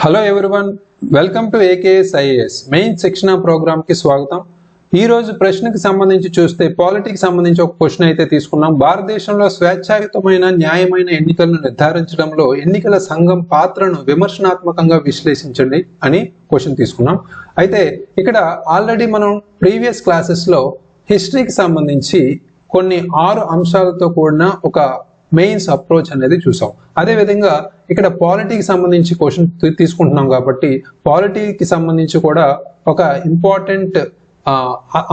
Hello everyone, welcome to AKS IAS main శిక్షణ programme కి స్వాగతం. ఈ రోజు ప్రశ్నకి సంబంధించి చూస్తే పాలిటిక్స్ సంబంధించి ఒక క్వశ్చన్ అయితే తీసుకున్నాం. భారతదేశంలో స్వేచ్ఛాయుతమైన న్యాయమైన ఎన్నికలను నిర్ధారించడంలో ఎన్నికల సంఘం పాత్రను విమర్శనాత్మకంగా విశ్లేషించండి అని క్వశ్చన్ తీసుకున్నాం. అయితే ఇక్కడ ఆల్రెడీ మనం ప్రీవియస్ క్లాసెస్ లో హిస్టరీకి సంబంధించి కొన్ని 6 అంశాలతో కూడిన ఒక మెయిన్స్ అప్రోచ్ అనేది చూసాం. అదే విధంగా ఇక్కడ పాలిటీకి సంబంధించి క్వశ్చన్ తీసుకుంటున్నాం కాబట్టి పాలిటీకి సంబంధించి కూడా ఒక ఇంపార్టెంట్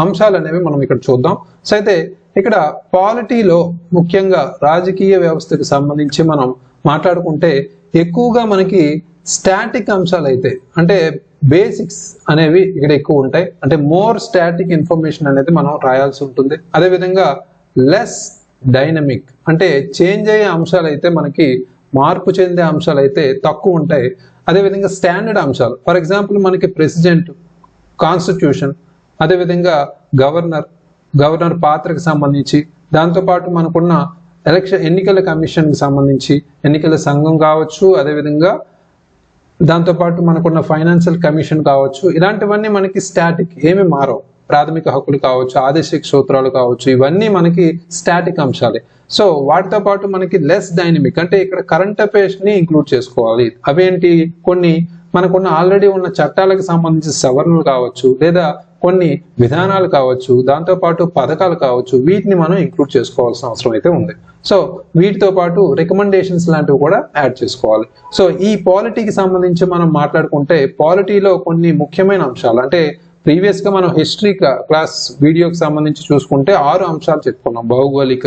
అంశాలు అనేవి మనం ఇక్కడ చూద్దాం. సో అయితే ఇక్కడ పాలిటీలో ముఖ్యంగా రాజకీయ వ్యవస్థకు సంబంధించి మనం మాట్లాడుకుంటే ఎక్కువగా మనకి స్టాటిక్ అంశాలు అయితే అంటే బేసిక్స్ అనేవి ఇక్కడ ఎక్కువ ఉంటాయి. అంటే మోర్ స్టాటిక్ ఇన్ఫర్మేషన్ అనేది మనం రాయాల్సి ఉంటుంది. అదేవిధంగా లెస్ డైనమిక్ అంటే చేంజ్ అయ్యే అంశాలు అయితే మనకి మార్పు చెందే అంశాలు అయితే తక్కువ ఉంటాయి. అదేవిధంగా స్టాండర్డ్ అంశాలు, ఫర్ ఎగ్జాంపుల్ మనకి ప్రెసిడెంట్, కాన్స్టిట్యూషన్, అదేవిధంగా గవర్నర్ పాత్రకు సంబంధించి, దాంతోపాటు మనకున్న ఎన్నికల కమిషన్కి సంబంధించి ఎన్నికల సంఘం కావచ్చు, అదేవిధంగా దాంతోపాటు మనకున్న ఫైనాన్షియల్ కమిషన్ కావచ్చు, ఇలాంటివన్నీ మనకి స్టాటిక్, ఏమి మారవు. ప్రాథమిక హక్కులు కావచ్చు, ఆదేశిక సూత్రాలు కావచ్చు, ఇవన్నీ మనకి స్టాటిక్ అంశాలే. సో వాటితో పాటు మనకి లెస్ డైనమిక్ అంటే ఇక్కడ కరెంట్ అఫైర్స్ ని ఇంక్లూడ్ చేసుకోవాలి. అవేంటి, కొన్ని మనకున్న ఆల్రెడీ ఉన్న చట్టాలకు సంబంధించిన సవరణలు కావచ్చు, లేదా కొన్ని విధానాలు కావచ్చు, దాంతో పాటు పథకాలు కావచ్చు, వీటిని మనం ఇంక్లూడ్ చేసుకోవాల్సిన అవసరం అయితే ఉంది. సో వీటితో పాటు రికమెండేషన్స్ లాంటివి కూడా యాడ్ చేసుకోవాలి. సో ఈ పాలిటీకి సంబంధించి మనం మాట్లాడుకుంటే పాలిటీలో కొన్ని ముఖ్యమైన అంశాలు, అంటే ప్రీవియస్ గా మనం హిస్టరీ క్లాస్ వీడియోకి సంబంధించి చూసుకుంటే 6 అంశాలు చెప్పుకున్నాం. భౌగోళిక,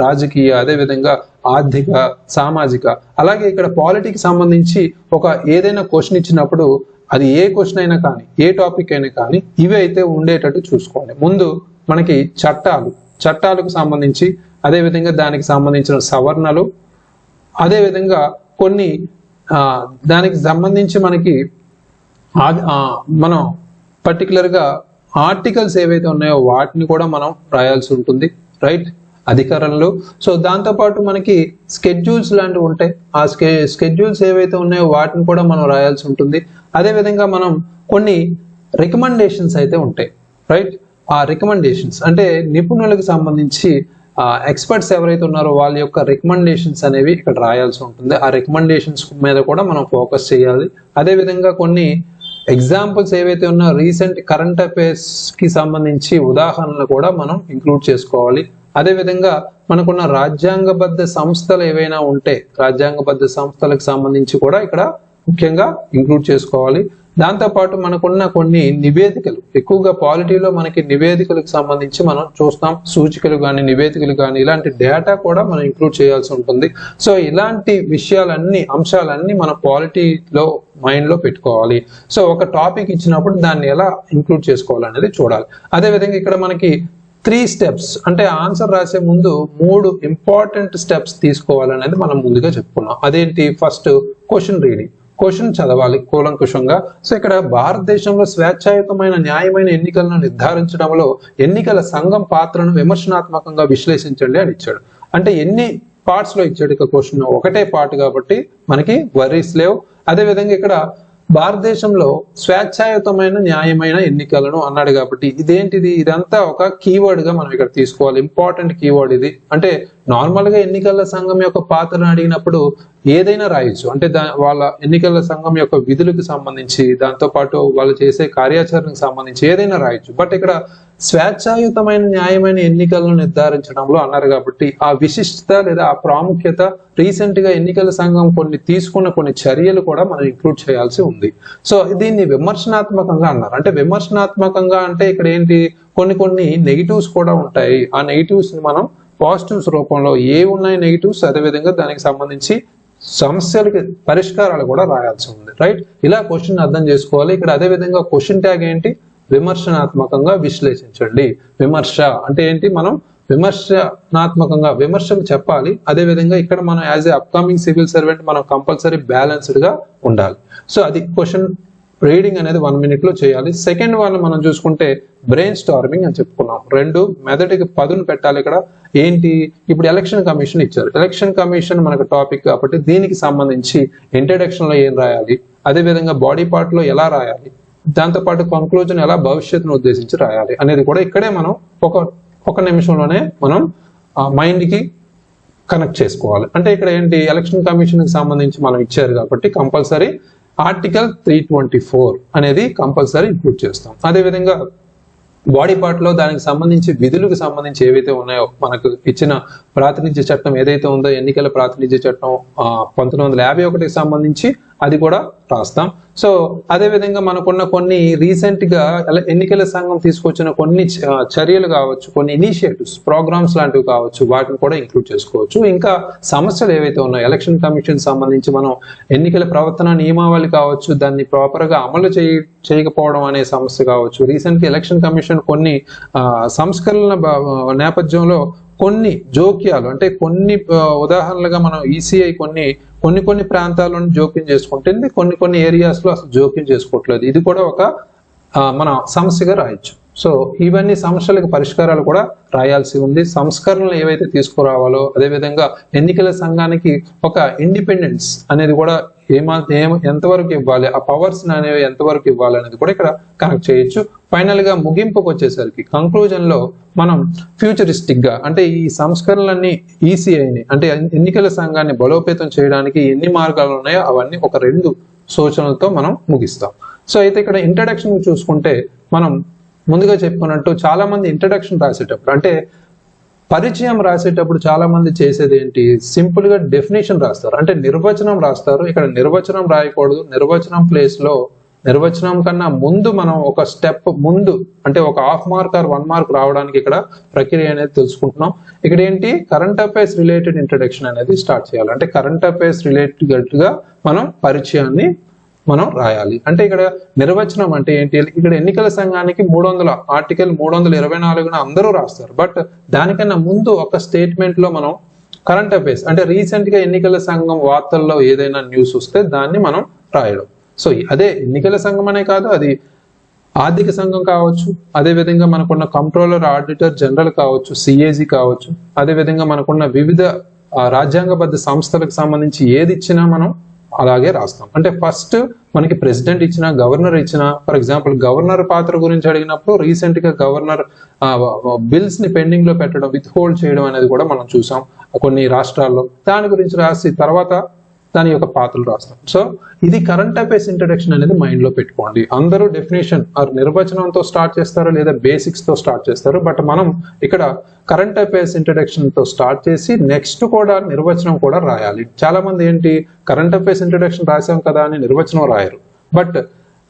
రాజకీయ, అదేవిధంగా ఆర్థిక, సామాజిక. అలాగే ఇక్కడ పాలిటీకి సంబంధించి ఒక ఏదైనా క్వశ్చన్ ఇచ్చినప్పుడు అది ఏ క్వశ్చన్ అయినా కానీ, ఏ టాపిక్ అయినా కానీ ఇవి అయితే ఉండేటట్టు చూసుకోండి. ముందు మనకి చట్టాలకు సంబంధించి, అదేవిధంగా దానికి సంబంధించిన సవరణలు, అదేవిధంగా కొన్ని దానికి సంబంధించి మనకి మనం పర్టికులర్గా ఆర్టికల్స్ ఏవైతే ఉన్నాయో వాటిని కూడా మనం రాయాల్సి ఉంటుంది, రైట్, అధికారంలో. సో దాంతోపాటు మనకి స్కెడ్యూల్స్ లాంటివి ఉంటాయి. ఆ స్కెడ్యూల్స్ ఏవైతే ఉన్నాయో వాటిని కూడా మనం రాయాల్సి ఉంటుంది. అదేవిధంగా మనం కొన్ని రికమెండేషన్స్ అయితే ఉంటాయి, రైట్. ఆ రికమెండేషన్స్ అంటే నిపుణులకు సంబంధించి ఎక్స్పర్ట్స్ ఎవరైతే ఉన్నారో వాళ్ళ యొక్క రికమెండేషన్స్ అనేవి ఇక్కడ రాయాల్సి ఉంటుంది. ఆ రికమెండేషన్స్ మీద కూడా మనం ఫోకస్ చేయాలి. అదేవిధంగా కొన్ని ఎగ్జాంపుల్స్ ఏవైతే ఉన్నా రీసెంట్ కరెంట్ అఫైర్స్ కి సంబంధించి ఉదాహరణలు కూడా మనం ఇంక్లూడ్ చేసుకోవాలి. అదేవిధంగా మనకున్న రాజ్యాంగబద్ధ సంస్థలు ఏవైనా ఉంటే రాజ్యాంగబద్ధ సంస్థలకు సంబంధించి కూడా ఇక్కడ ముఖ్యంగా ఇంక్లూడ్ చేసుకోవాలి. దాంతోపాటు మనకున్న కొన్ని నివేదికలు, ఎక్కువగా పాలిటీలో మనకి నివేదికలకు సంబంధించి మనం చూస్తాం. సూచికలు కానీ, నివేదికలు కానీ, ఇలాంటి డేటా కూడా మనం ఇంక్లూడ్ చేయాల్సి ఉంటుంది. సో ఇలాంటి విషయాలన్నీ, అంశాలన్నీ మన పాలిటీలో మైండ్ లో పెట్టుకోవాలి. సో ఒక టాపిక్ ఇచ్చినప్పుడు దాన్ని ఎలా ఇంక్లూడ్ చేసుకోవాలనేది చూడాలి. అదేవిధంగా ఇక్కడ మనకి 3 స్టెప్స్ అంటే ఆన్సర్ రాసే ముందు 3 ఇంపార్టెంట్ స్టెప్స్ తీసుకోవాలనేది మనం ముందుగా చెప్పుకున్నాం. అదేంటి, ఫస్ట్ క్వశ్చన్ రీడింగ్, క్వశ్చన్ చదవాలి కూలంకుషంగా. సో ఇక్కడ భారతదేశంలో స్వేచ్ఛాయుతమైన న్యాయమైన ఎన్నికలను నిర్ధారించడంలో ఎన్నికల సంఘం పాత్రను విమర్శనాత్మకంగా విశ్లేషించండి అని ఇచ్చాడు. అంటే ఎన్ని పార్ట్స్ లో ఇచ్చాడు ఇక క్వశ్చన్, ఒకటే పార్ట్ కాబట్టి మనకి వరీస్ లేవు. అదేవిధంగా ఇక్కడ భారతదేశంలో స్వేచ్ఛాయుతమైన న్యాయమైన ఎన్నికలను అన్నాడు కాబట్టి ఇదేంటిది, ఇదంతా ఒక కీవర్డ్ గా మనం ఇక్కడ తీసుకోవాలి. ఇంపార్టెంట్ కీవర్డ్ ఇది. అంటే నార్మల్ గా ఎన్నికల సంఘం యొక్క పాత్రను అడిగినప్పుడు ఏదైనా రాయొచ్చు. అంటే వాళ్ళ ఎన్నికల సంఘం యొక్క విధులకు సంబంధించి, దాంతో పాటు వాళ్ళు చేసే కార్యాచరణకు సంబంధించి ఏదైనా రాయొచ్చు. బట్ ఇక్కడ స్వేచ్ఛాయుతమైన న్యాయమైన ఎన్నికలను నిర్ధారించడంలో అన్నారు కాబట్టి ఆ విశిష్టత లేదా ఆ ప్రాముఖ్యత, రీసెంట్ గా ఎన్నికల సంఘం తీసుకున్న కొన్ని చర్యలు కూడా మనం ఇంక్లూడ్ చేయాల్సి ఉంది. సో దీన్ని విమర్శనాత్మకంగా అన్నారు. అంటే విమర్శనాత్మకంగా అంటే ఇక్కడ ఏంటి, కొన్ని నెగిటివ్స్ కూడా ఉంటాయి. ఆ నెగిటివ్స్ ని మనం పాజిటివ్స్ రూపంలో ఉన్నాయి నెగిటివ్స్, అదేవిధంగా దానికి సంబంధించి సమస్యలకి పరిష్కారాలు కూడా రాయాల్సి ఉంది, రైట్. ఇలా క్వశ్చన్ అర్థం చేసుకోవాలి. ఇక్కడ అదేవిధంగా క్వశ్చన్ ట్యాగ్ ఏంటి, విమర్శనాత్మకంగా విశ్లేషించండి. విమర్శ అంటే ఏంటి, మనం విమర్శనాత్మకంగా విమర్శలు చెప్పాలి. అదేవిధంగా ఇక్కడ మనం as a upcoming civil servant మనం కంపల్సరీ బ్యాలెన్స్డ్ గా ఉండాలి. సో అది క్వశ్చన్ రీడింగ్ అనేది 1 minute లో చేయాలి. సెకండ్ వన్ మనం చూసుకుంటే బ్రెయిన్ స్టార్మింగ్ అని చెప్పుకున్నాం. 2 మెదడుకి పదును పెట్టాలి. ఇక్కడ ఏంటి, ఇప్పుడు ఎలక్షన్ కమిషన్ ఇచ్చారు. ఎలక్షన్ కమిషన్ మనకు టాపిక్ కాబట్టి దీనికి సంబంధించి ఇంట్రడక్షన్ లో ఏం రాయాలి, అదే విధంగా బాడీ పార్ట్ లో ఎలా రాయాలి, దాంతో పాటు కంక్లూజన్ ఎలా భవిష్యత్తును ఉద్దేశించి రాయాలి అనేది కూడా ఇక్కడే మనం ఒక నిమిషంలోనే మనం మైండ్ కి కనెక్ట్ చేసుకోవాలి. అంటే ఇక్కడ ఏంటి, ఎలక్షన్ కమిషన్ కి సంబంధించి మనం ఇచ్చారు కాబట్టి కంపల్సరీ ఆర్టికల్ 324 అనేది కంపల్సరీ ఇంక్లూడ్ చేస్తాం. అదేవిధంగా బాడీ పార్ట్ లో దానికి సంబంధించి విధులకు సంబంధించి ఏవైతే ఉన్నాయో, మనకు ఇచ్చిన ప్రాతినిధ్య చట్టం ఏదైతే ఉందో, ఎన్నికల ప్రాతినిధ్య చట్టం 1951కి సంబంధించి అది కూడా రాస్తాం. సో అదే విధంగా మనకున్న కొన్ని రీసెంట్ గా ఎన్నికల సంఘం తీసుకొచ్చిన కొన్ని చర్యలు కావచ్చు, కొన్ని ఇనిషియేటివ్స్, ప్రోగ్రామ్స్ లాంటివి కావచ్చు, వాటిని కూడా ఇంక్లూడ్ చేసుకోవచ్చు. ఇంకా సమస్యలు ఏవైతే ఉన్నాయో ఎలక్షన్ కమిషన్ సంబంధించి మనం ఎన్నికల ప్రవర్తన నియమావళి కావచ్చు, దాన్ని ప్రాపర్ గా అమలు చేయకపోవడం అనే సమస్య కావచ్చు. రీసెంట్ గా ఎలక్షన్ కమిషన్ కొన్ని సంస్కరణల నేపథ్యంలో కొన్ని జోక్యాలు, అంటే కొన్ని ఉదాహరణలుగా మనం ఈసీఐ కొన్ని ప్రాంతాలను జోక్యం చేసుకుంటుంది, కొన్ని ఏరియాస్ లో అసలు జోక్యం చేసుకోవట్లేదు. ఇది కూడా ఒక మన సమస్యగా రాయొచ్చు. సో ఇవన్నీ సమస్యలకు పరిష్కారాలు కూడా రాయాల్సి ఉంది. సంస్కరణలు ఏవైతే తీసుకురావాలో, అదేవిధంగా ఎన్నికల సంఘానికి ఒక ఇండిపెండెన్స్ అనేది కూడా ఎంతవరకు ఇవ్వాలి, ఆ పవర్స్ అనేవి ఎంతవరకు ఇవ్వాలి అనేది కూడా ఇక్కడ కనెక్ట్ చేయొచ్చు. ఫైనల్ గా ముగింపుకు వచ్చేసరికి కంక్లూజన్ లో మనం ఫ్యూచరిస్టిక్ గా, అంటే ఈ సంస్కరణలన్నీ ఈసీఐని అంటే ఎన్నికల సంఘాన్ని బలోపేతం చేయడానికి ఎన్ని మార్గాలు ఉన్నాయో అవన్నీ ఒక 2 సూచనలతో మనం ముగిస్తాం. సో అయితే ఇక్కడ ఇంట్రడక్షన్ చూసుకుంటే మనం ముందుగా చెప్పుకున్నట్టు చాలా మంది ఇంట్రడక్షన్ రాసేటప్పుడు, అంటే పరిచయం రాసేటప్పుడు చాలా మంది చేసేది ఏంటి, సింపుల్ గా డెఫినేషన్ రాస్తారు, అంటే నిర్వచనం రాస్తారు. ఇక్కడ నిర్వచనం రాయకూడదు. నిర్వచనం ప్లేస్ లో నిర్వచనం కన్నా ముందు మనం ఒక స్టెప్ ముందు, అంటే ఒక 1/2 మార్క్ ఆర్ 1 మార్క్ రావడానికి ఇక్కడ ప్రక్రియ అనేది తెలుసుకుంటున్నాం. ఇక్కడ ఏంటి, కరెంట్ అఫైర్స్ రిలేటెడ్ ఇంట్రడక్షన్ అనేది స్టార్ట్ చేయాలి. అంటే కరెంట్ అఫైర్స్ రిలేటెడ్ గా మనం పరిచయాన్ని మనం రాయాలి. అంటే ఇక్కడ నిర్వచనం అంటే ఏంటి, ఇక్కడ ఎన్నికల సంఘానికి ఆర్టికల్ 324 అందరూ రాస్తారు. బట్ దానికన్నా ముందు ఒక స్టేట్మెంట్ లో మనం కరెంట్ అఫైర్స్, అంటే రీసెంట్ గా ఎన్నికల సంఘం వార్తల్లో ఏదైనా న్యూస్ వస్తే దాన్ని మనం రాయడం. సో అదే ఎన్నికల సంఘం అనే కాదు, అది ఆర్థిక సంఘం కావచ్చు, అదే విధంగా మనకున్న కంట్రోలర్ ఆడిటర్ జనరల్ కావచ్చు, సిఏజీ కావచ్చు, అదే విధంగా మనకున్న వివిధ రాజ్యాంగబద్ధ సంస్థలకు సంబంధించి ఏది ఇచ్చినా మనం అలాగే రాస్తాం. అంటే ఫస్ట్ మనకి ప్రెసిడెంట్ ఇచ్చిన, గవర్నర్ ఇచ్చిన, ఫర్ ఎగ్జాంపుల్ గవర్నర్ పాత్ర గురించి అడిగినప్పుడు రీసెంట్ గా గవర్నర్ బిల్స్ ని పెండింగ్ లో పెట్టడం, విత్ హోల్డ్ చేయడం అనేది కూడా మనం చూసాం కొన్ని రాష్ట్రాల్లో. దాని గురించి రాసి తర్వాత దాని యొక్క పాత్రలు రాస్తాం. సో ఇది కరెంట్ అఫైర్స్ ఇంట్రడక్షన్ అనేది మైండ్ లో పెట్టుకోండి. అందరూ డెఫినేషన్ ఆర్ నిర్వచనంతో స్టార్ట్ చేస్తారు, లేదా బేసిక్స్ తో స్టార్ట్ చేస్తారు. బట్ మనం ఇక్కడ కరెంట్ అఫైర్స్ ఇంట్రడక్షన్ తో స్టార్ట్ చేసి నెక్స్ట్ కూడా నిర్వచనం కూడా రాయాలి. చాలా మంది ఏంటి, కరెంట్ అఫైర్స్ ఇంట్రడక్షన్ రాసాం కదా అని నిర్వచనం రాయరు. బట్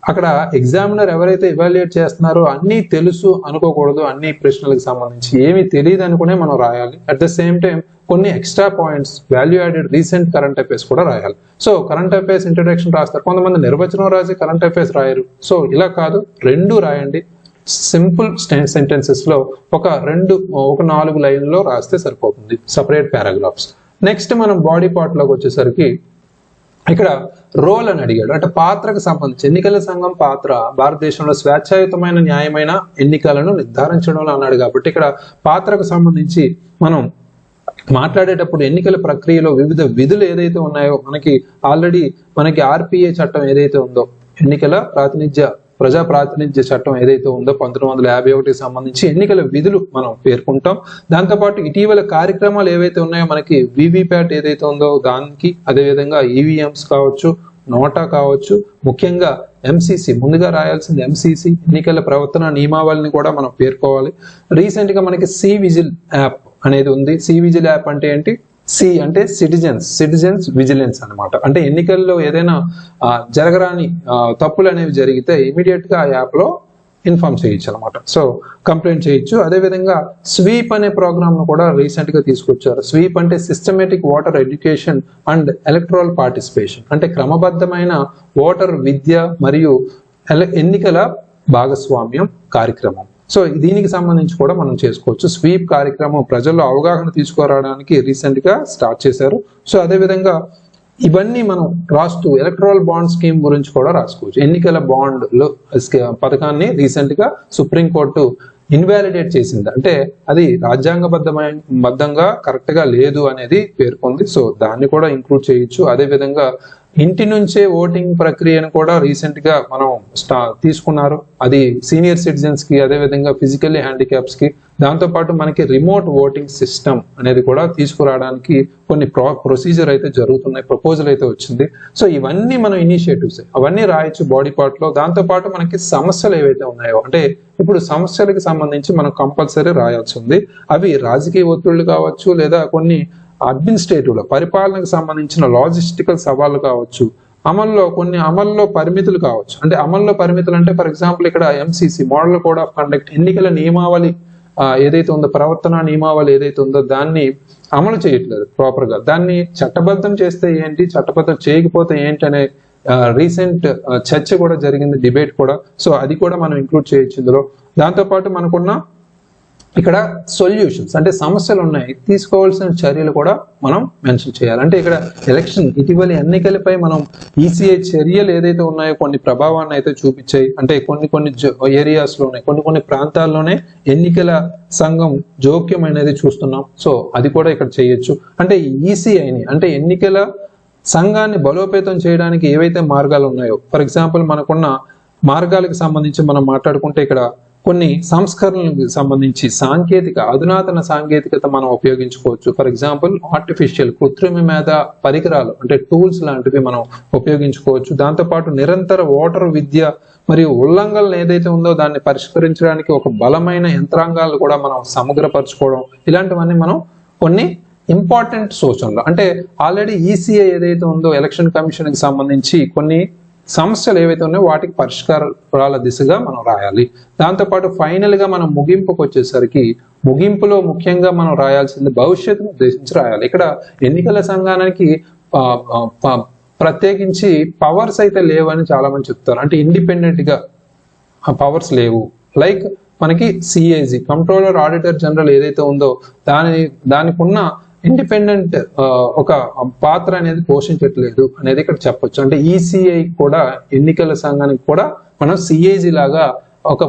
అక్కడ ఎగ్జామినర్ ఎవరైతే ఎవాల్యుయేట్ చేస్తున్నారో అన్నీ తెలుసు అనుకోకూడదు. అన్ని ప్రశ్నలకు సంబంధించి ఏమీ తెలియదు అనుకునే మనం రాయాలి. అట్ ద సేమ్ టైం కొన్ని extra points, value added recent current affairs కూడా రాయాలి. సో కరెంట్ అఫైర్స్ ఇంట్రడక్షన్ రాస్తారు, కొంతమంది నిర్వచనం రాసి కరెంట్ అఫైర్స్ రాయరు. సో ఇలా కాదు, 2 రాయండి. సింపుల్ సెంటెన్సెస్ లో ఒక 4 లైన్లో రాస్తే సరిపోతుంది, సపరేట్ పారాగ్రాఫ్స్. నెక్స్ట్ మనం బాడీ పార్ట్ లోకి వచ్చేసరికి ఇక్కడ రోల్ అని అడిగాడు, అంటే పాత్రకు సంబంధించి ఎన్నికల సంఘం పాత్ర భారతదేశంలో స్వేచ్ఛాయుతమైన న్యాయమైన ఎన్నికలను నిర్ధారించడంలో అన్నాడు. కాబట్టి ఇక్కడ పాత్రకు సంబంధించి మనం మాట్లాడేటప్పుడు ఎన్నికల ప్రక్రియలో వివిధ విధులు ఏదైతే ఉన్నాయో, మనకి ఆర్పిఏ చట్టం ఏదైతే ఉందో, ఎన్నికల ప్రజా ప్రాతినిధ్య చట్టం ఏదైతే ఉందో 1951కి సంబంధించి ఎన్నికల విధులు మనం పేర్కొంటాం. దాంతోపాటు ఇటీవల కార్యక్రమాలు ఏవైతే ఉన్నాయో, మనకి వివిప్యాట్ ఏదైతే ఉందో దానికి, అదేవిధంగా ఈవీఎంస్ కావచ్చు, నోటా కావచ్చు, ముఖ్యంగా ఎంసీసీ, ముందుగా రాయాల్సింది ఎంసీసీ, ఎన్నికల ప్రవర్తన నియమావళిని కూడా మనం పేర్కోవాలి. రీసెంట్ గా మనకి సి విజిల్ యాప్ అనేది ఉంది. సి విజిల్ యాప్ అంటే ఏంటి, సి అంటే సిటిజన్స్ విజిలెన్స్ అన్నమాట. అంటే ఎన్నికల్లో ఏదైనా జరగరాని తప్పులు అనేవి జరిగితే ఇమీడియట్ గా ఆ యాప్ లో ఇన్ఫార్మ్ చేయొచ్చు అనమాట. సో కంప్లైంట్ చేయొచ్చు. అదేవిధంగా స్వీప్ అనే ప్రోగ్రామ్ ను కూడా రీసెంట్ గా తీసుకొచ్చారు. స్వీప్ అంటే systematic voter education and electoral participation, అంటే క్రమబద్ధమైన ఓటర్ విద్య మరియు ఎన్నికల భాగస్వామ్యం కార్యక్రమం. సో దీనికి సంబంధించి కూడా మనం చేసుకోవచ్చు. స్వీప్ కార్యక్రమం ప్రజల్లో అవగాహన తీసుకురావడానికి రీసెంట్ గా స్టార్ట్ చేశారు. సో అదేవిధంగా ఇవన్నీ మనం రాస్తూ ఎలక్టరల్ బాండ్ స్కీమ్ గురించి కూడా రాసుకోవచ్చు. ఎన్నికల బాండ్లు పథకాన్ని రీసెంట్ గా సుప్రీంకోర్టు ఇన్వాలిడేట్ చేసింది, అంటే అది రాజ్యాంగబద్ధంగా కరెక్ట్ గా లేదు అనేది పేర్కొంది. సో దాన్ని కూడా ఇంక్లూడ్ చేయొచ్చు. అదేవిధంగా ఇంటి నుంచే ఓటింగ్ ప్రక్రియను కూడా రీసెంట్ గా మనం తీసుకున్నారు. అది సీనియర్ సిటిజన్స్ కి, అదే విధంగా ఫిజికల్లీ హ్యాండిక్యాప్స్ కి. దాంతో పాటు మనకి రిమోట్ ఓటింగ్ సిస్టమ్ అనేది కూడా తీసుకురావడానికి కొన్ని ప్రొసీజర్ అయితే జరుగుతున్నాయి, ప్రపోజల్ అయితే వచ్చింది. సో ఇవన్నీ మనం ఇనిషియేటివ్స్, అవన్నీ రాయొచ్చు బాడీ పార్ట్ లో. దాంతో పాటు మనకి సమస్యలు ఏవైతే ఉన్నాయో, అంటే ఇప్పుడు సమస్యలకు సంబంధించి మనం కంపల్సరీ రాయాల్సి ఉంది. అవి రాజకీయ ఒత్తిళ్లు కావచ్చు, లేదా కొన్ని అడ్మినిస్ట్రేటివ్ లో పరిపాలనకు సంబంధించిన లాజిస్టికల్ సవాళ్లు కావచ్చు, అమల్లో పరిమితులు కావచ్చు. అంటే అమల్లో పరిమితులు అంటే ఫర్ ఎగ్జాంపుల్ ఇక్కడ MCC model code of conduct, ఎన్నికల నియమావళి ఏదైతే ఉందో, ప్రవర్తన నియమావళి ఏదైతే ఉందో దాన్ని అమలు చేయట్లేదు ప్రాపర్ గా. దాన్ని చట్టబద్ధం చేస్తే ఏంటి, చట్టబద్ధం చేయకపోతే ఏంటి అనే రీసెంట్ చర్చ కూడా జరిగింది, డిబేట్ కూడా. సో అది కూడా మనం ఇంక్లూడ్ చేయొచ్చు ఇందులో. దాంతో పాటు మనకున్న ఇక్కడ సొల్యూషన్స్, అంటే సమస్యలు ఉన్నాయి, తీసుకోవాల్సిన చర్యలు కూడా మనం మెన్షన్ చేయాలి. అంటే ఇక్కడ ఇటీవలి ఎన్నికలపై మనం ఈసీఐ చర్యలు ఏదైతే ఉన్నాయో కొన్ని ప్రభావాన్ని అయితే చూపించాయి. అంటే కొన్ని ఏరియాస్ లోనే, కొన్ని ప్రాంతాల్లోనే ఎన్నికల సంఘం జోక్యం అనేది చూస్తున్నాం. సో అది కూడా ఇక్కడ చేయొచ్చు. అంటే ఈసీఐని, అంటే ఎన్నికల సంఘాన్ని బలోపేతం చేయడానికి ఏవైతే మార్గాలు ఉన్నాయో, ఫర్ ఎగ్జాంపుల్ మనకున్న మార్గాలకు సంబంధించి మనం మాట్లాడుకుంటే ఇక్కడ కొన్ని సంస్కరణలకు సంబంధించి అధునాతన సాంకేతికత మనం ఉపయోగించుకోవచ్చు. ఫర్ ఎగ్జాంపుల్ కృత్రిమ మేధ పరికరాలు, అంటే టూల్స్ లాంటివి మనం ఉపయోగించుకోవచ్చు. దాంతోపాటు నిరంతర ఓటర్ విద్య మరియు ఉల్లంఘనలు ఏదైతే ఉందో దాన్ని పరిష్కరించడానికి ఒక బలమైన యంత్రాంగాలు కూడా మనం సమగ్రపరచుకోవడం, ఇలాంటివన్నీ మనం కొన్ని ఇంపార్టెంట్ సూచనలు. అంటే ఆల్రెడీ ఈసీఐ ఏదైతే ఉందో ఎలక్షన్ కమిషన్ కి సంబంధించి కొన్ని సమస్యలు ఏవైతే ఉన్నాయో వాటికి పరిష్కారాల దిశగా మనం రాయాలి. దాంతోపాటు ఫైనల్ గా మనం ముగింపుకు వచ్చేసరికి, ముగింపులో ముఖ్యంగా మనం రాయాల్సింది భవిష్యత్తును ఉద్దేశించి రాయాలి. ఇక్కడ ఎన్నికల సంఘానికి ప్రత్యేకించి పవర్స్ అయితే లేవని చాలా మంది చెప్తారు. అంటే ఇండిపెండెంట్ గా పవర్స్ లేవు. లైక్ మనకి సిఏజీ, కంట్రోలర్ ఆడిటర్ జనరల్ ఏదైతే ఉందో దానికి ఉన్న ఇండిపెండెంట్ ఒక పాత్ర అనేది పోషించట్లేదు అనేది ఇక్కడ చెప్పొచ్చు. అంటే ఈసీఐ కూడా, ఎన్నికల సంఘానికి కూడా మనం సిఏజీ లాగా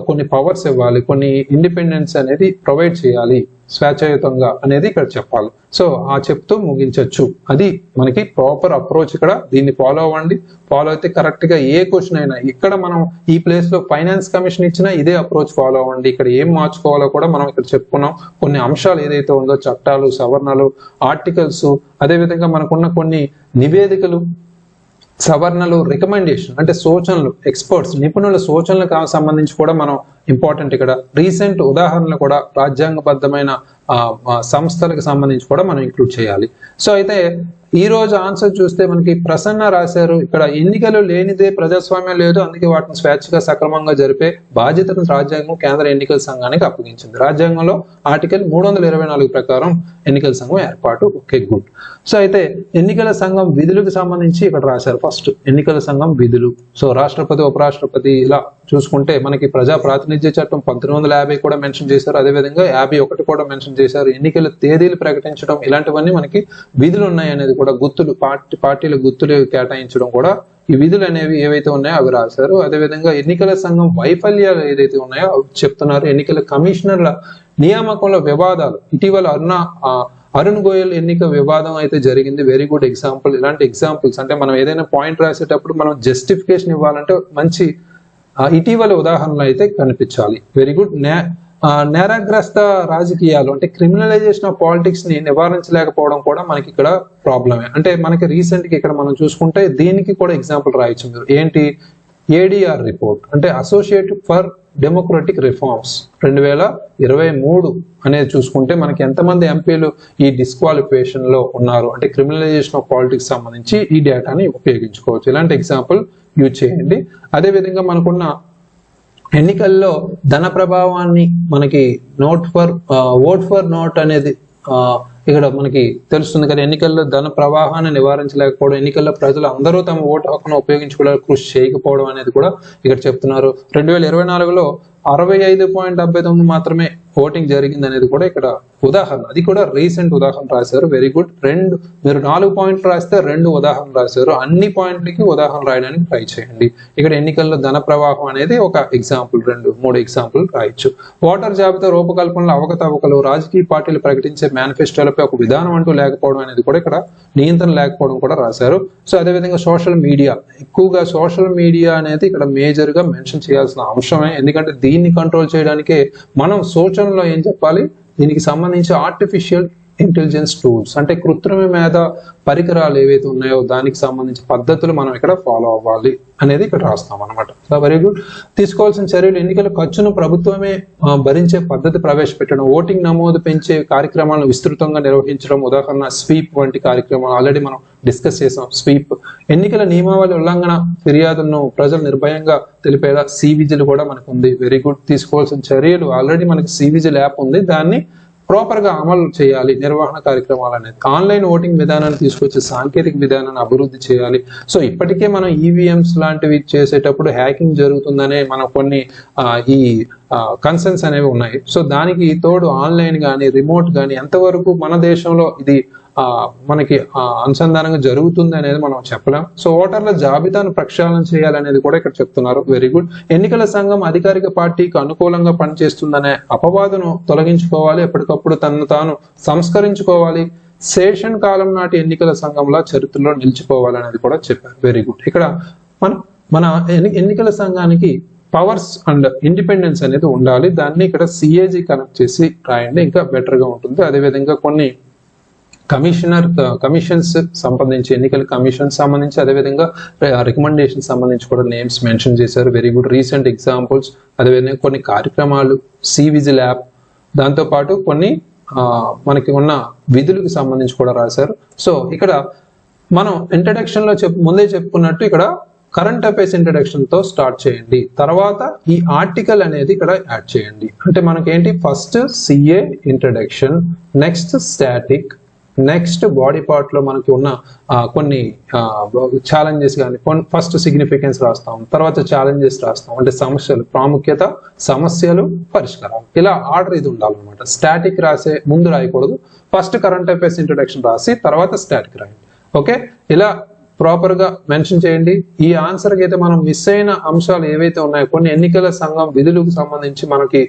కొన్ని పవర్స్ ఇవ్వాలి, కొన్ని ఇండిపెండెన్స్ అనేది ప్రొవైడ్ చేయాలి స్వేచ్ఛాయుతంగా అనేది ఇక్కడ చెప్పాలి. సో ఆ చెప్తూ ముగించవచ్చు. అది మనకి ప్రాపర్ అప్రోచ్. ఇక్కడ దీన్ని ఫాలో అవ్వండి. ఫాలో అయితే కరెక్ట్ గా ఏ క్వశ్చన్ అయినా, ఇక్కడ మనం ఈ ప్లేస్ లో ఫైనాన్స్ కమిషన్ ఇచ్చినా ఇదే అప్రోచ్ ఫాలో అవ్వండి. ఇక్కడ ఏం మార్చుకోవాలో కూడా మనం ఇక్కడ చెప్పుకున్నాం. కొన్ని అంశాలు ఏదైతే ఉందో, చట్టాలు, సవరణలు, ఆర్టికల్స్, అదేవిధంగా మనకున్న కొన్ని నివేదికలు, సవరణలు, రికమెండేషన్ అంటే సూచనలు, ఎక్స్పర్ట్స్, నిపుణుల సూచనలకు సంబంధించి కూడా మనం ఇంపార్టెంట్. ఇక్కడ రీసెంట్ ఉదాహరణలు కూడా రాజ్యాంగబద్ధమైన సంస్థలకు సంబంధించి కూడా మనం ఇంక్లూడ్ చేయాలి. సో అయితే ఈ రోజు ఆన్సర్ చూస్తే మనకి ప్రసన్న రాశారు, ఇక్కడ ఎన్నికలు లేనిదే ప్రజాస్వామ్యం లేదు, అందుకే వాటిని స్వేచ్ఛగా సక్రమంగా జరిపే బాధ్యతను రాజ్యాంగం కేంద్ర ఎన్నికల సంఘానికి అప్పగించింది. రాజ్యాంగంలో ఆర్టికల్ 324 ప్రకారం ఎన్నికల సంఘం ఏర్పాటు. Okay, good. సో అయితే ఎన్నికల సంఘం విధులకు సంబంధించి ఇక్కడ రాశారు. ఫస్ట్ ఎన్నికల సంఘం విధులు. సో రాష్ట్రపతి, ఉపరాష్ట్రపతి ఇలా చూసుకుంటే మనకి ప్రజా ప్రాతినిధ్య చట్టం 1950 కూడా మెన్షన్ చేశారు. అదేవిధంగా 51 కూడా మెన్షన్ చేశారు. ఎన్నికల తేదీలు ప్రకటించడం, ఇలాంటివన్నీ మనకి విధులు ఉన్నాయి అనేది కూడా, గుర్తులు, పార్టీల గుర్తులు కేటాయించడం కూడా ఈ విధులు అనేవి ఏవైతే ఉన్నాయో అవి రాశారు. అదేవిధంగా ఎన్నికల సంఘం వైఫల్యాలు ఏదైతే ఉన్నాయో అవి చెప్తున్నారు. ఎన్నికల కమిషనర్ల నియామకంలో వివాదాలు, ఇటీవల అరుణ్ గోయల్ ఎన్నిక వివాదం అయితే జరిగింది. Very good example. ఇలాంటి ఎగ్జాంపుల్స్ అంటే మనం ఏదైనా పాయింట్ రాసేటప్పుడు మనం జస్టిఫికేషన్ ఇవ్వాలంటే మంచి ఇటీవల ఉదాహరణలు అయితే కనిపించాలి. Very good. నేరగ్రస్త రాజకీయాలు అంటే క్రిమినలైజేషన్ ఆఫ్ పాలిటిక్స్ ని నివారించలేకపోవడం కూడా మనకి ఇక్కడ ప్రాబ్లమే. అంటే మనకి రీసెంట్ గా ఇక్కడ మనం చూసుకుంటే దీనికి కూడా ఎగ్జాంపుల్ రాయొచ్చు మీరు. ఏంటి? ఏడిఆర్ రిపోర్ట్, అంటే అసోసియేటివ్ ఫర్ డెమోక్రటిక్ రిఫార్మ్స్ 2023 అనేది చూసుకుంటే మనకి ఎంతమంది ఎంపీలు ఈ డిస్క్వాలిఫికేషన్ లో ఉన్నారు, అంటే క్రిమినలైజేషన్ ఆఫ్ పాలిటిక్స్ సంబంధించి ఈ డేటాని ఉపయోగించుకోవచ్చు. ఇలాంటి ఎగ్జాంపుల్ యూజ్ చేయండి. అదేవిధంగా మనకున్న ఎన్నికల్లో ధన ప్రభావాన్ని మనకి ఓట్ ఫర్ నోట్ అనేది ఇక్కడ మనకి తెలుస్తుంది కదా. ఎన్నికల్లో ధన ప్రవాహాన్ని నివారించలేకపోవడం, ఎన్నికల్లో ప్రజలు అందరూ తమ ఓటు హక్కును ఉపయోగించుకోవడానికి కృషి చేయకపోవడం అనేది కూడా ఇక్కడ చెప్తున్నారు. 2024లో 65.79 మాత్రమే ఓటింగ్ జరిగింది అనేది కూడా ఇక్కడ ఉదాహరణ. అది కూడా రీసెంట్ ఉదాహరణ రాశారు. Very good. మీరు 4 పాయింట్లు రాస్తే 2 ఉదాహరణ రాశారు. అన్ని పాయింట్లకి ఉదాహరణ రాయడానికి ట్రై చేయండి. ఇక్కడ ఎన్నికల్లో ధన ప్రవాహం అనేది ఒక ఎగ్జాంపుల్, 2-3 ఎగ్జాంపుల్ రాయొచ్చు. ఓటర్ జాబితా రూపకల్పనలో అవకతవకలు, రాజకీయ పార్టీలు ప్రకటించే మేనిఫెస్టోలపై ఒక విధానం అంటూ లేకపోవడం అనేది కూడా ఇక్కడ నియంత్రణ లేకపోవడం కూడా రాశారు. సో అదేవిధంగా సోషల్ మీడియా, ఎక్కువగా సోషల్ మీడియా అనేది ఇక్కడ మేజర్ గా మెన్షన్ చేయాల్సిన అంశమే. ఎందుకంటే దీన్ని కంట్రోల్ చేయడానికే మనం సూచనలో ఏం చెప్పాలి, దీనికి సంబంధించి ఆర్టిఫిషియల్ ఇంటెలిజెన్స్ టూల్స్ అంటే కృత్రిమ మేధ పరికరాలు ఏవైతే ఉన్నాయో దానికి సంబంధించి పద్ధతులు మనం ఇక్కడ ఫాలో అవ్వాలి అనేది ఇక్కడ రాస్తాం అనమాట. So very good. తీసుకోవాల్సిన చర్యలు, ఎన్నికల ఖర్చును ప్రభుత్వమే భరించే పద్ధతి ప్రవేశపెట్టడం, ఓటింగ్ నమోదు పెంచే కార్యక్రమాలను విస్తృతంగా నిర్వహించడం, ఉదాహరణ స్వీప్ వంటి కార్యక్రమాలు ఆల్రెడీ మనం డిస్కస్ చేసాం. స్వీప్, ఎన్నికల నియమావళి ఉల్లంఘన ఫిర్యాదులను ప్రజలు నిర్భయంగా తెలిపేలా సివిజిల్ కూడా మనకు ఉంది. Very good. తీసుకోవాల్సిన చర్యలు, ఆల్రెడీ మనకి సివిజిల్ యాప్ ఉంది, దాన్ని ప్రాపర్ గా అమలు చేయాలి. నిర్వహణ కార్యక్రమాలు అనేది ఆన్లైన్ ఓటింగ్ విధానాన్ని తీసుకొచ్చే సాంకేతిక విధానాన్ని అభివృద్ధి చేయాలి. సో ఇప్పటికే మనం ఈవీఎంస్ లాంటివి చేసేటప్పుడు హ్యాకింగ్ జరుగుతుందనే మన కొన్ని ఈ కన్సర్న్స్ అనేవి ఉన్నాయి. సో దానికి తోడు ఆన్లైన్ కానీ రిమోట్ కానీ ఎంతవరకు మన దేశంలో ఇది మనకి అనుసంధానంగా జరుగుతుంది అనేది మనం చెప్పలేం. సో ఓటర్ల జాబితాను ప్రక్షాళన చేయాలనేది కూడా ఇక్కడ చెప్తున్నారు. Very good. ఎన్నికల సంఘం అధికారిక పార్టీకి అనుకూలంగా పనిచేస్తుందనే అపవాదును తొలగించుకోవాలి, ఎప్పటికప్పుడు తనను తాను సంస్కరించుకోవాలి, సేషన్ కాలం నాటి ఎన్నికల సంఘంలా చరిత్రలో నిలిచిపోవాలనేది కూడా చెప్పారు. Very good. ఇక్కడ మన ఎన్నికల సంఘానికి పవర్స్ అండ్ ఇండిపెండెన్స్ అనేది ఉండాలి. దాన్ని ఇక్కడ సిఏజీ కనెక్ట్ చేసి రాయండి, ఇంకా బెటర్ గా ఉంటుంది. అదేవిధంగా కొన్ని కమిషన్స్ సంబంధించి, ఎన్నికల కమిషన్ సంబంధించి, అదేవిధంగా రికమెండేషన్ సంబంధించి కూడా నేమ్స్ మెన్షన్ చేశారు. Very good. రీసెంట్ ఎగ్జాంపుల్స్, అదేవిధంగా కొన్ని కార్యక్రమాలు, సివిజిల్ యాప్, దాంతోపాటు కొన్ని మనకి ఉన్న విధులకు సంబంధించి కూడా రాశారు. సో ఇక్కడ మనం ఇంట్రడక్షన్ లో ముందే చెప్పుకున్నట్టు ఇక్కడ కరెంట్ అఫైర్స్ ఇంట్రడక్షన్ తో స్టార్ట్ చేయండి, తర్వాత ఈ ఆర్టికల్ అనేది ఇక్కడ యాడ్ చేయండి. అంటే మనకేంటి, first CA introduction, next static, next body part లో మనకి ఉన్న కొన్ని ఛాలెంజెస్ కానీ, ఫస్ట్ సిగ్నిఫికెన్స్ రాస్తాం, తర్వాత ఛాలెంజెస్ రాస్తాం, అంటే సమస్యలు, ప్రాముఖ్యత, సమస్యలు, పరిష్కారం, ఇలా ఆర్డర్ ఇది ఉండాలన్నమాట. స్టాటిక్ రాసే ముందు రాయకూడదు, ఫస్ట్ కరెంట్ అఫైర్స్ ఇంట్రడక్షన్ రాసి తర్వాత స్టాటిక్ రాయండి. ఓకే, ఇలా ప్రాపర్ గా మెన్షన్ చేయండి. ఈ ఆన్సర్ కి అయితే మనం మిస్ అయిన అంశాలు ఏవైతే ఉన్నాయో, కొన్ని ఎన్నికల సంఘం విధులకు సంబంధించి మనకి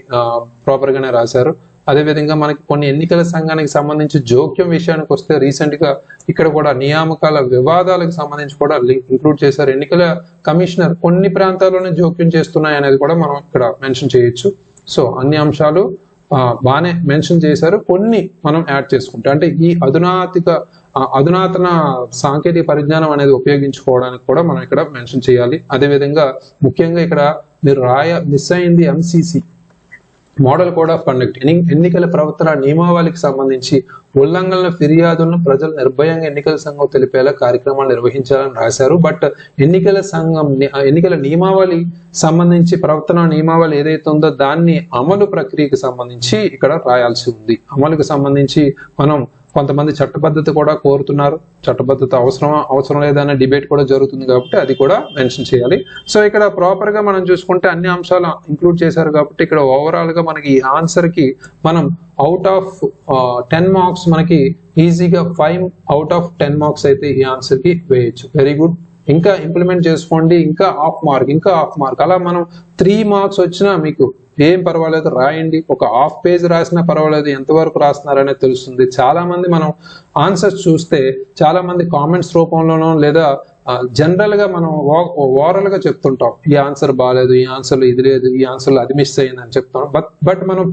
ప్రాపర్ గానే రాశారు. అదేవిధంగా మనకి కొన్ని ఎన్నికల సంఘానికి సంబంధించి జోక్యం విషయానికి వస్తే రీసెంట్ గా ఇక్కడ కూడా నియామకాల వివాదాలకు సంబంధించి కూడా ఇంక్లూడ్ చేశారు. ఎన్నికల కమిషనర్ కొన్ని ప్రాంతాల్లోనే జోక్యం చేస్తున్నాయి అనేది కూడా మనం ఇక్కడ మెన్షన్ చేయొచ్చు. సో అన్ని అంశాలు బాగానే మెన్షన్ చేశారు. కొన్ని మనం యాడ్ చేసుకుంటే, అంటే ఈ అధునాతన సాంకేతిక పరిజ్ఞానం అనేది ఉపయోగించుకోవడానికి కూడా మనం ఇక్కడ మెన్షన్ చేయాలి. అదేవిధంగా ముఖ్యంగా ఇక్కడ మీరు మిస్ అయింది MCC, model code of conduct, ఎన్నికల ప్రవర్తన నియమావళికి సంబంధించి ఉల్లంఘనల ఫిర్యాదులను ప్రజలు నిర్భయంగా ఎన్నికల సంఘం తెలిపేలా కార్యక్రమాలు నిర్వహించాలని రాశారు. బట్ ఎన్నికల నియమావళి సంబంధించి, ప్రవర్తన నియమావళి ఏదైతే ఉందో దాన్ని అమలు ప్రక్రియకి సంబంధించి ఇక్కడ రాయాల్సి ఉంది. అమలుకి సంబంధించి మనం కొంతమంది చట్టబద్ధత కూడా కోరుతున్నారు. చట్టబద్ధత అవసరం లేదనే డిబేట్ కూడా జరుగుతుంది కాబట్టి అది కూడా మెన్షన్ చేయాలి. సో ఇక్కడ ప్రాపర్ గా మనం చూసుకుంటే అన్ని అంశాలు ఇంక్లూడ్ చేశారు కాబట్టి ఇక్కడ ఓవరాల్ గా మనకి ఈ ఆన్సర్ కి మనం అవుట్ ఆఫ్ 10 మార్క్స్ మనకి ఈజీగా 5 అవుట్ ఆఫ్ 10 మార్క్స్ అయితే ఈ ఆన్సర్ కి వేయచ్చు. Very good. ఇంకా ఇంప్లిమెంట్ చేసుకోండి, ఇంకా హాఫ్ మార్క్ అలా మనం 3 మార్క్స్ వచ్చినా మీకు ఏం పర్వాలేదు, రాయండి. ఒక హాఫ్ పేజ్ రాసినా పర్వాలేదు, ఎంతవరకు రాస్తున్నారనేది తెలుస్తుంది. చాలా మంది మనం ఆన్సర్స్ చూస్తే చాలా మంది కామెంట్స్ రూపంలోనో లేదా జనరల్ గా మనం ఓవరాల్ గా చెప్తుంటాం, ఈ ఆన్సర్ బాగాలేదు, ఈ ఆన్సర్లో ఇది లేదు, ఈ ఆన్సర్లో అది మిస్ అయ్యింది అని చెప్తాం. బట్ మనం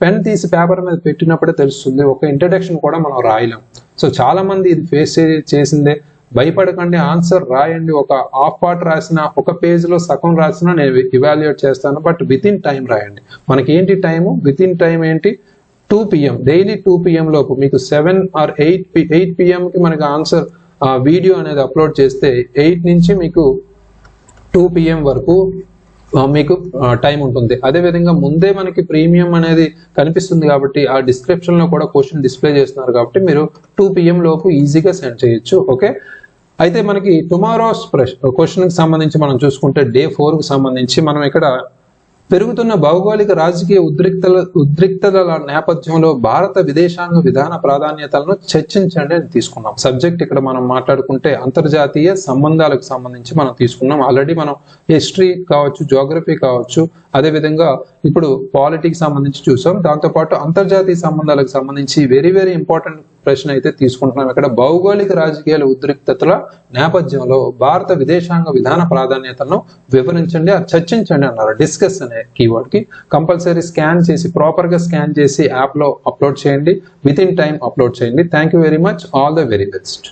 పెన్ తీసి పేపర్ మీద పెట్టినప్పుడే తెలుస్తుంది, ఒక ఇంట్రడక్షన్ కూడా మనం రాయలేం. సో చాలా మంది ఇది ఫేస్ చేసిందే. భయపడకండి, ఆన్సర్ రాయండి. ఒక హాఫ్ పార్ట్ రాసిన, ఒక పేజ్ లో సగం రాసినా నేను ఇవాల్యుయేట్ చేస్తాను, బట్ విత్ ఇన్ టైం రాయండి. మనకి ఏంటి టైము, విత్ ఇన్ టైం ఏంటి, 2 PM, డైలీ 2 PM లోపు మీకు 7 or 8 PM కి మనకి ఆన్సర్ వీడియో అనేది అప్లోడ్ చేస్తే 8 నుంచి మీకు 2 PM వరకు మీకు టైం ఉంటుంది. అదేవిధంగా ముందే మనకి ప్రీమియం అనేది కనిపిస్తుంది కాబట్టి ఆ డిస్క్రిప్షన్ లో కూడా క్వశ్చన్ డిస్ప్లే చేస్తున్నారు కాబట్టి మీరు 2 PM లోపు ఈజీగా సెండ్ చేయొచ్చు. ఓకే, అయితే మనకి టుమారోస్ క్వశ్చన్ కి సంబంధించి మనం చూసుకుంటే డే 4 కి సంబంధించి మనం ఇక్కడ పెరుగుతున్న భౌగోళిక రాజకీయ ఉద్రిక్తతల నేపథ్యంలో భారత విదేశాంగ విధాన ప్రాధాన్యతలను చర్చించండి అని తీసుకున్నాం. సబ్జెక్ట్ ఇక్కడ మనం మాట్లాడుకుంటే అంతర్జాతీయ సంబంధాలకు సంబంధించి మనం తీసుకున్నాం. ఆల్రెడీ మనం హిస్టరీ కావచ్చు, జోగ్రఫీ కావచ్చు, అదే విధంగా ఇప్పుడు పాలిటిక్స్ సంబంధించి చూసాం. దాంతోపాటు అంతర్జాతీయ సంబంధాలకు సంబంధించి వెరీ వెరీ ఇంపార్టెంట్ ప్రశ్న అయితే తీసుకుంటున్నాం. ఇక్కడ భౌగోళిక రాజకీయాల ఉద్రిక్తతల నేపథ్యంలో భారత విదేశాంగ విధాన ప్రాధాన్యతలను వివరించండి, చర్చించండి అన్నారు. డిస్కస్ అనే కీవర్డ్ కి కంపల్సరీ స్కాన్ చేసి, ప్రాపర్ గా స్కాన్ చేసి యాప్ లో అప్లోడ్ చేయండి. విత్ ఇన్ టైం అప్లోడ్ చేయండి. Thank you very much. All the very best.